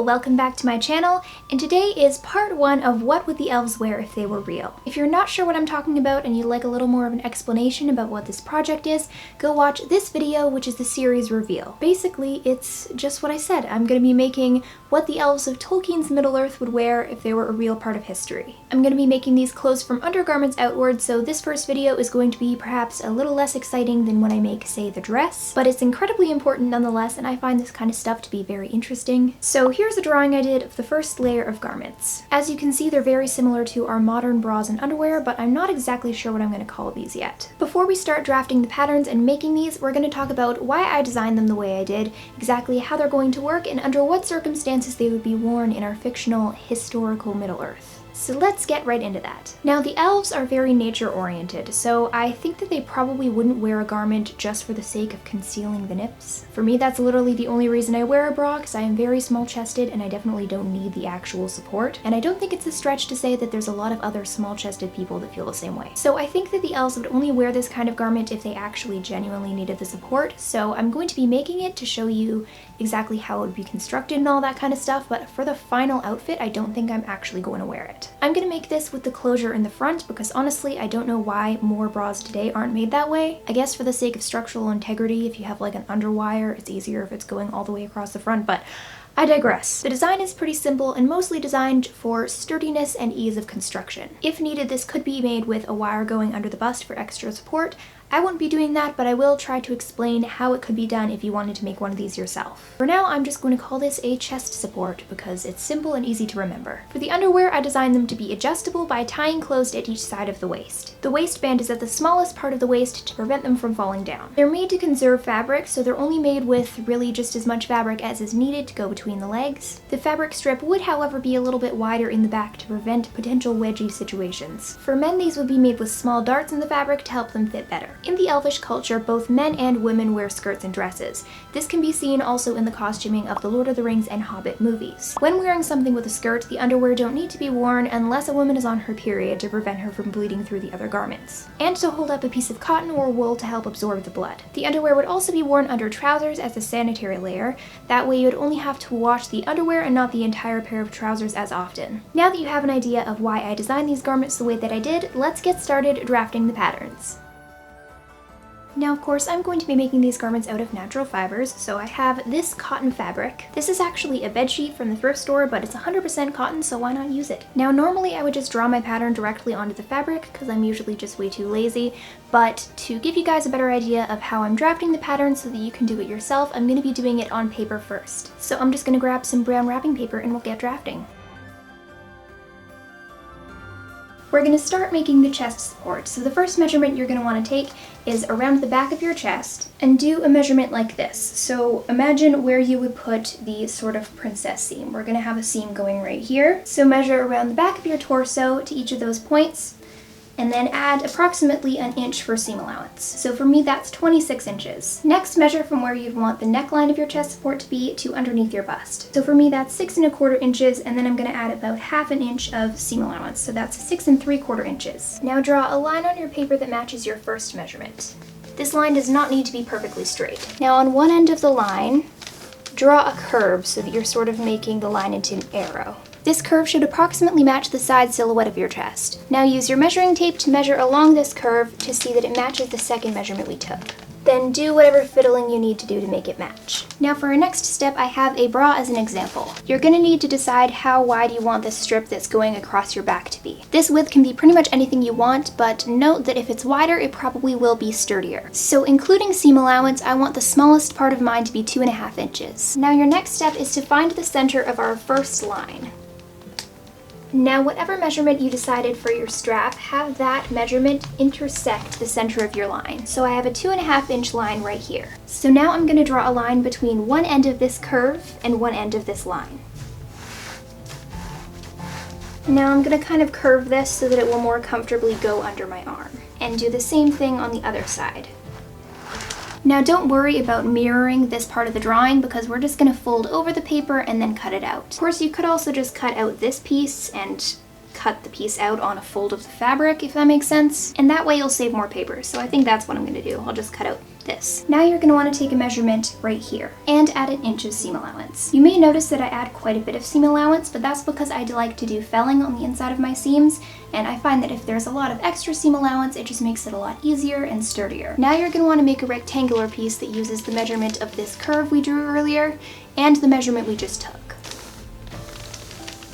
welcome back to my channel, and today is part 1 of what would the elves wear if they were real. If you're not sure what I'm talking about and you'd like a little more of an explanation about what this project is, go watch this video, which is the series reveal. Basically, it's just what I said. I'm going to be making what the elves of Tolkien's Middle-earth would wear if they were a real part of history. I'm going to be making these clothes from undergarments outward, so this first video is going to be perhaps a little less exciting than when I make, say, the dress, but it's incredibly important nonetheless, and I find this kind of stuff to be very interesting. So here's a drawing I did of the first layer of garments. As you can see, they're very similar to our modern bras and underwear, but I'm not exactly sure what I'm going to call these yet. Before we start drafting the patterns and making these, we're going to talk about why I designed them the way I did, exactly how they're going to work, and under what circumstances they would be worn in our fictional historical Middle-earth. So let's get right into that. Now, the elves are very nature-oriented, so I think that they probably wouldn't wear a garment just for the sake of concealing the nips. For me, that's literally the only reason I wear a bra, because I am very small-chested and I definitely don't need the actual support. And I don't think it's a stretch to say that there's a lot of other small-chested people that feel the same way. So I think that the elves would only wear this kind of garment if they actually genuinely needed the support, so I'm going to be making it to show you exactly how it would be constructed and all that kind of stuff, but for the final outfit, I don't think I'm actually going to wear it. I'm going to make this with the closure in the front because honestly, I don't know why more bras today aren't made that way. I guess for the sake of structural integrity, if you have like an underwire, it's easier if it's going all the way across the front, but I digress. The design is pretty simple and mostly designed for sturdiness and ease of construction. If needed, this could be made with a wire going under the bust for extra support. I won't be doing that, but I will try to explain how it could be done if you wanted to make one of these yourself. For now, I'm just going to call this a chest support because it's simple and easy to remember. For the underwear, I designed them to be adjustable by tying closed at each side of the waist. The waistband is at the smallest part of the waist to prevent them from falling down. They're made to conserve fabric, so they're only made with really just as much fabric as is needed to go between the legs. The fabric strip would, however, be a little bit wider in the back to prevent potential wedgie situations. For men, these would be made with small darts in the fabric to help them fit better. In the Elvish culture, both men and women wear skirts and dresses. This can be seen also in the costuming of the Lord of the Rings and Hobbit movies. When wearing something with a skirt, the underwear don't need to be worn unless a woman is on her period to prevent her from bleeding through the other garments, and to hold up a piece of cotton or wool to help absorb the blood. The underwear would also be worn under trousers as a sanitary layer. That way you would only have to wash the underwear and not the entire pair of trousers as often. Now that you have an idea of why I designed these garments the way that I did, let's get started drafting the patterns. Now, of course, I'm going to be making these garments out of natural fibers, so I have this cotton fabric. This is actually a bedsheet from the thrift store, but it's 100% cotton, so why not use it? Now, normally I would just draw my pattern directly onto the fabric, because I'm usually just way too lazy, but to give you guys a better idea of how I'm drafting the pattern so that you can do it yourself, I'm going to be doing it on paper first. So I'm just going to grab some brown wrapping paper and we'll get drafting. We're going to start making the chest support. So the first measurement you're going to want to take is around the back of your chest and do a measurement like this. So imagine where you would put the sort of princess seam. We're going to have a seam going right here. So measure around the back of your torso to each of those points, and then add approximately an inch for seam allowance. So for me, that's 26 inches. Next, measure from where you'd want the neckline of your chest support to be to underneath your bust. So for me, that's 6 1/4 inches, and then I'm gonna add about ½ an inch of seam allowance. So that's 6 3/4 inches. Now draw a line on your paper that matches your first measurement. This line does not need to be perfectly straight. Now on one end of the line, draw a curve so that you're sort of making the line into an arrow. This curve should approximately match the side silhouette of your chest. Now use your measuring tape to measure along this curve to see that it matches the second measurement we took. Then do whatever fiddling you need to do to make it match. Now for our next step, I have a bra as an example. You're going to need to decide how wide you want this strip that's going across your back to be. This width can be pretty much anything you want, but note that if it's wider, it probably will be sturdier. So including seam allowance, I want the smallest part of mine to be 2 1/2 inches. Now your next step is to find the center of our first line. Now, whatever measurement you decided for your strap, have that measurement intersect the center of your line. So I have a 2 1/2 inch line right here. So now I'm going to draw a line between one end of this curve and one end of this line. Now I'm going to kind of curve this so that it will more comfortably go under my arm. And do the same thing on the other side. Now don't worry about mirroring this part of the drawing because we're just going to fold over the paper and then cut it out. Of course, you could also just cut out this piece and cut the piece out on a fold of the fabric, if that makes sense. And that way you'll save more paper. So I think that's what I'm going to do. I'll just cut out this. Now you're going to want to take a measurement right here and add an inch of seam allowance. You may notice that I add quite a bit of seam allowance, but that's because I like to do felling on the inside of my seams, and I find that if there's a lot of extra seam allowance, it just makes it a lot easier and sturdier. Now you're going to want to make a rectangular piece that uses the measurement of this curve we drew earlier and the measurement we just took.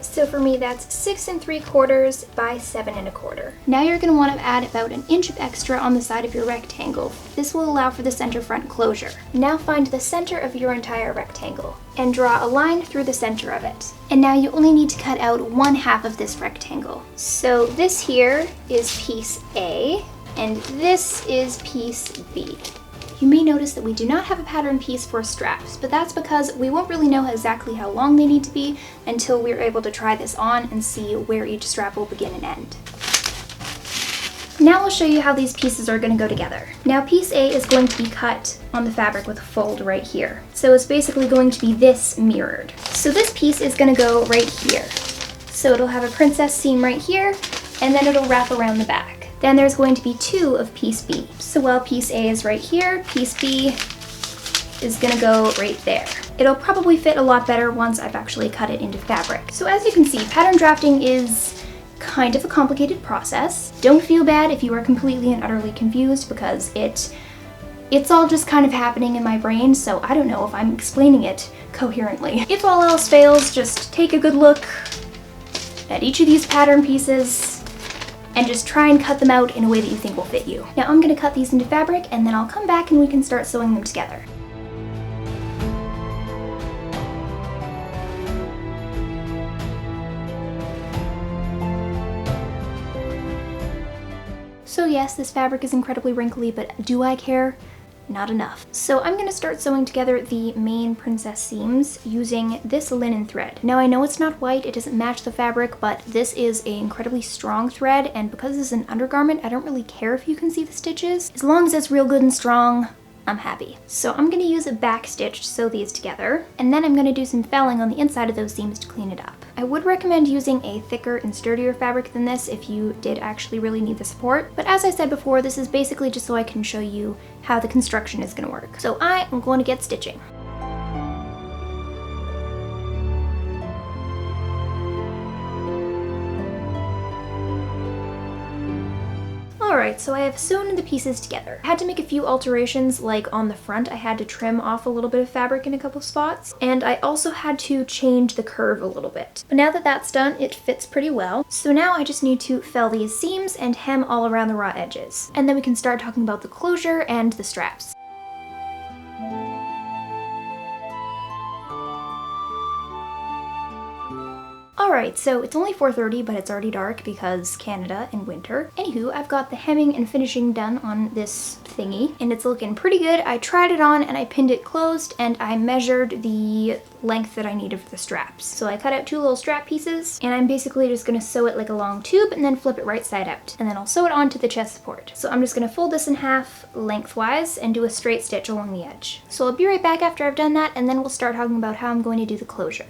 So for me, that's 6 3/4 by 7 1/4. Now you're going to want to add about an inch of extra on the side of your rectangle. This will allow for the center front closure. Now find the center of your entire rectangle and draw a line through the center of it. And now you only need to cut out 1/2 of this rectangle. So this here is piece A, and this is piece B. You may notice that we do not have a pattern piece for straps, but that's because we won't really know exactly how long they need to be until we're able to try this on and see where each strap will begin and end. Now I'll show you how these pieces are going to go together. Now piece A is going to be cut on the fabric with a fold right here. So it's basically going to be this mirrored. So this piece is going to go right here. So it'll have a princess seam right here, and then it'll wrap around the back. Then there's going to be 2 of piece B. So while piece A is right here, piece B is gonna go right there. It'll probably fit a lot better once I've actually cut it into fabric. So as you can see, pattern drafting is kind of a complicated process. Don't feel bad if you are completely and utterly confused, because it's all just kind of happening in my brain, so I don't know if I'm explaining it coherently. If all else fails, just take a good look at each of these pattern pieces and just try and cut them out in a way that you think will fit you. Now I'm gonna cut these into fabric, and then I'll come back and we can start sewing them together. So yes, this fabric is incredibly wrinkly, but do I care? Not enough. So I'm gonna start sewing together the main princess seams using this linen thread. Now I know it's not white, it doesn't match the fabric, but this is an incredibly strong thread, and because this is an undergarment, I don't really care if you can see the stitches. As long as it's real good and strong, I'm happy. So I'm gonna use a back stitch to sew these together, and then I'm gonna do some felling on the inside of those seams to clean it up. I would recommend using a thicker and sturdier fabric than this if you did actually really need the support, but as I said before, this is basically just so I can show you how the construction is gonna work. So I am going to get stitching. Alright, so I have sewn the pieces together. I had to make a few alterations, like on the front I had to trim off a little bit of fabric in a couple spots, and I also had to change the curve a little bit. But now that that's done, it fits pretty well. So now I just need to fell these seams and hem all around the raw edges. And then we can start talking about the closure and the straps. Alright, so it's only 4:30, but it's already dark because Canada and winter. Anywho, I've got the hemming and finishing done on this thingy, and it's looking pretty good. I tried it on and I pinned it closed, and I measured the length that I needed for the straps. So I cut out 2 little strap pieces, and I'm basically just gonna sew it like a long tube and then flip it right side out. And then I'll sew it onto the chest support. So I'm just gonna fold this in half lengthwise and do a straight stitch along the edge. So I'll be right back after I've done that, and then we'll start talking about how I'm going to do the closure.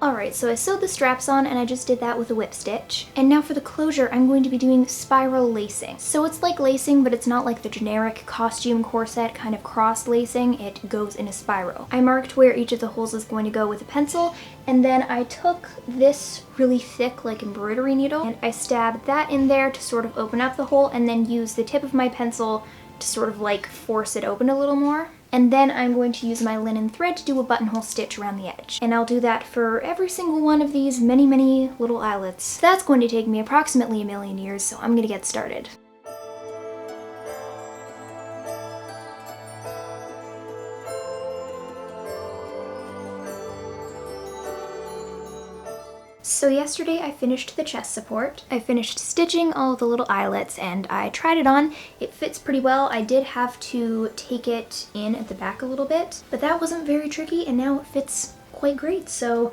Alright, so I sewed the straps on and I just did that with a whip stitch. And now for the closure, I'm going to be doing spiral lacing. So it's like lacing, but it's not like the generic costume corset kind of cross lacing. It goes in a spiral. I marked where each of the holes is going to go with a pencil, and then I took this really thick like embroidery needle and I stabbed that in there to sort of open up the hole, and then use the tip of my pencil to sort of like force it open a little more. And then I'm going to use my linen thread to do a buttonhole stitch around the edge. And I'll do that for every single one of these many little eyelets. That's going to take me approximately 1,000,000 years, so I'm gonna get started. So yesterday I finished the chest support. I finished stitching all of the little eyelets and I tried it on. It fits pretty well. I did have to take it in at the back a little bit, but that wasn't very tricky and now it fits quite great. So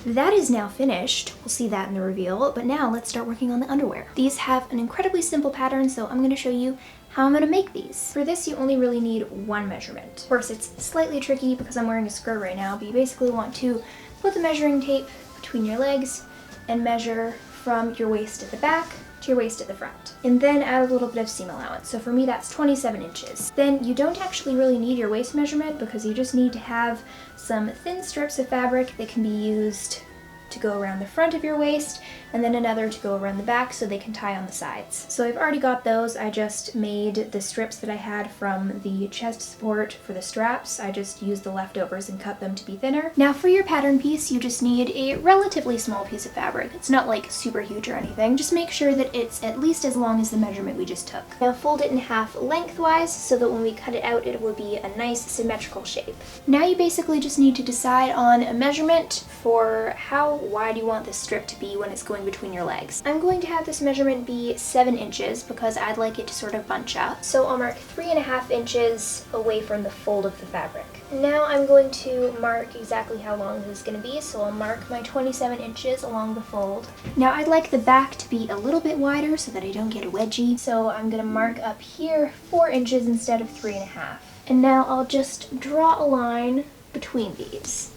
that is now finished. We'll see that in the reveal, but now let's start working on the underwear. These have an incredibly simple pattern, so I'm going to show you how I'm going to make these. For this, you only really need 1 measurement. Of course, it's slightly tricky because I'm wearing a skirt right now, but you basically want to put the measuring tape between your legs and measure from your waist at the back to your waist at the front. And then add a little bit of seam allowance. So for me, that's 27 inches. Then you don't actually really need your waist measurement because you just need to have some thin strips of fabric that can be used to go around the front of your waist, and then another to go around the back so they can tie on the sides. So I've already got those. I just made the strips that I had from the chest support for the straps. I just used the leftovers and cut them to be thinner. Now for your pattern piece, you just need a relatively small piece of fabric. It's not like super huge or anything. Just make sure that it's at least as long as the measurement we just took. Now fold it in half lengthwise so that when we cut it out, it will be a nice symmetrical shape. Now you basically just need to decide on a measurement for how wide you want this strip to be when it's going between your legs. I'm going to have this measurement be 7 inches because I'd like it to sort of bunch up. So I'll mark 3.5 inches away from the fold of the fabric. Now I'm going to mark exactly how long this is going to be, so I'll mark my 27 inches along the fold. Now I'd like the back to be a little bit wider so that I don't get wedgy, so I'm going to mark up here 4 inches instead of 3.5. And now I'll just draw a line between these.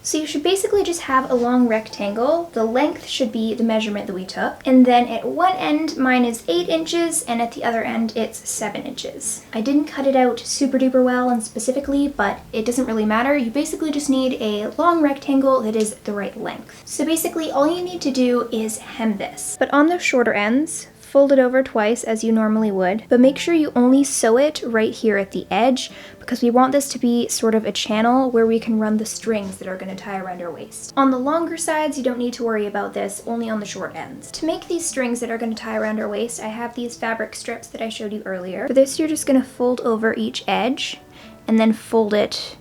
So you should basically just have a long rectangle. The length should be the measurement that we took. And then at one end, mine is 8 inches, and at the other end, it's 7 inches. I didn't cut it out super duper well and specifically, but it doesn't really matter. You basically just need a long rectangle that is the right length. So basically, all you need to do is hem this. But on the shorter ends, fold it over twice as you normally would, but make sure you only sew it right here at the edge because we want this to be sort of a channel where we can run the strings that are going to tie around our waist. On the longer sides, you don't need to worry about this, only on the short ends. To make these strings that are going to tie around our waist, I have these fabric strips that I showed you earlier. For this, you're just going to fold over each edge and then fold it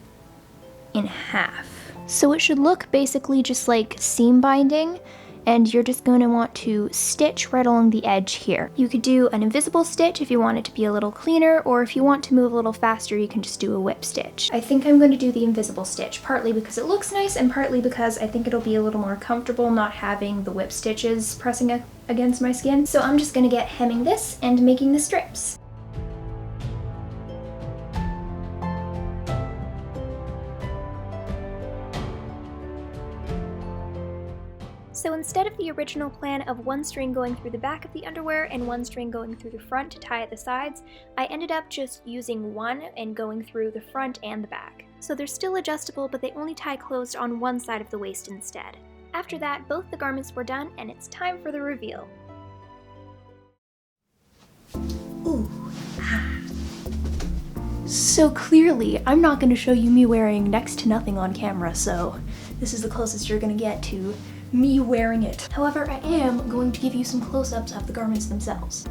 in half. So it should look basically just like seam binding, and you're just going to want to stitch right along the edge here. You could do an invisible stitch if you want it to be a little cleaner, or if you want to move a little faster, you can just do a whip stitch. I think I'm going to do the invisible stitch, partly because it looks nice and partly because I think it'll be a little more comfortable not having the whip stitches pressing against my skin. So I'm just going to get hemming this and making the strips. So instead of the original plan of one string going through the back of the underwear and one string going through the front to tie at the sides, I ended up just using one and going through the front and the back. So they're still adjustable, but they only tie closed on one side of the waist instead. After that, both the garments were done, and it's time for the reveal. Ooh. So clearly, I'm not going to show you me wearing next to nothing on camera, so this is the closest you're going to get to me wearing it. However, I am going to give you some close-ups of the garments themselves.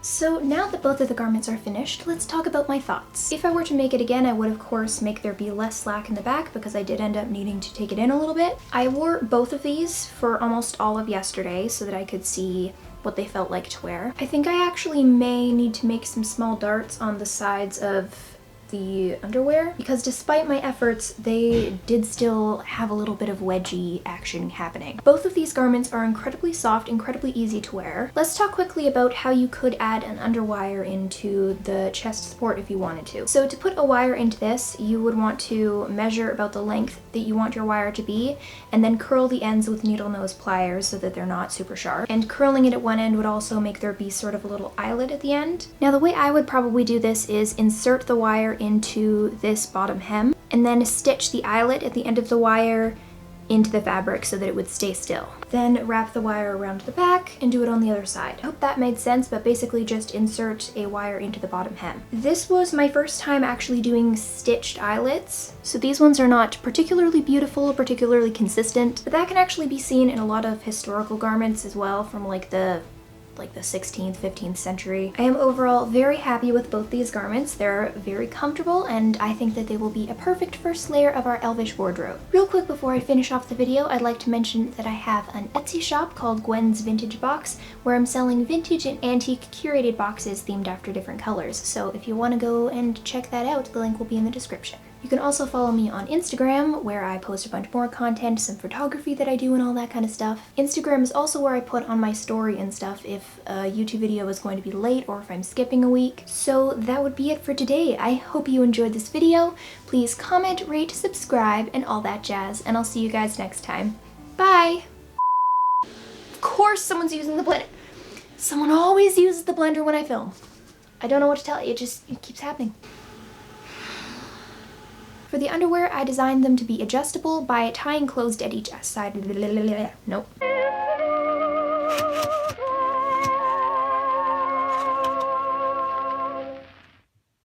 So now that both of the garments are finished, let's talk about my thoughts. If I were to make it again, I would of course make there be less slack in the back because I did end up needing to take it in a little bit. I wore both of these for almost all of yesterday so that I could see what they felt like to wear. I think I actually may need to make some small darts on the sides of the underwear because despite my efforts, they did still have a little bit of wedgie action happening. Both of these garments are incredibly soft, incredibly easy to wear. Let's talk quickly about how you could add an underwire into the chest support if you wanted to. So to put a wire into this, you would want to measure about the length that you want your wire to be and then curl the ends with needle nose pliers so that they're not super sharp. And curling it at one end would also make there be sort of a little eyelet at the end. Now the way I would probably do this is insert the wire into this bottom hem and then stitch the eyelet at the end of the wire into the fabric so that it would stay still. Then wrap the wire around the back and do it on the other side. I hope that made sense, but basically just insert a wire into the bottom hem. This was my first time actually doing stitched eyelets, so these ones are not particularly beautiful or particularly consistent, but that can actually be seen in a lot of historical garments as well from like the like the 16th, 15th century. I am overall very happy with both these garments. They're very comfortable and I think that they will be a perfect first layer of our Elvish wardrobe. Real quick before I finish off the video, I'd like to mention that I have an Etsy shop called Gwen's Vintage Box where I'm selling vintage and antique curated boxes themed after different colors. So if you want to go and check that out, the link will be in the description. You can also follow me on Instagram, where I post a bunch more content, some photography that I do and all that kind of stuff. Instagram is also where I put on my story and stuff if a YouTube video is going to be late or if I'm skipping a week. So that would be it for today. I hope you enjoyed this video. Please comment, rate, subscribe, and all that jazz, and I'll see you guys next time. Bye! Of course someone's using the blender. Someone always uses the blender when I film. I don't know what to tell you, it keeps happening. For the underwear, I designed them to be adjustable by tying closed at each side. Nope.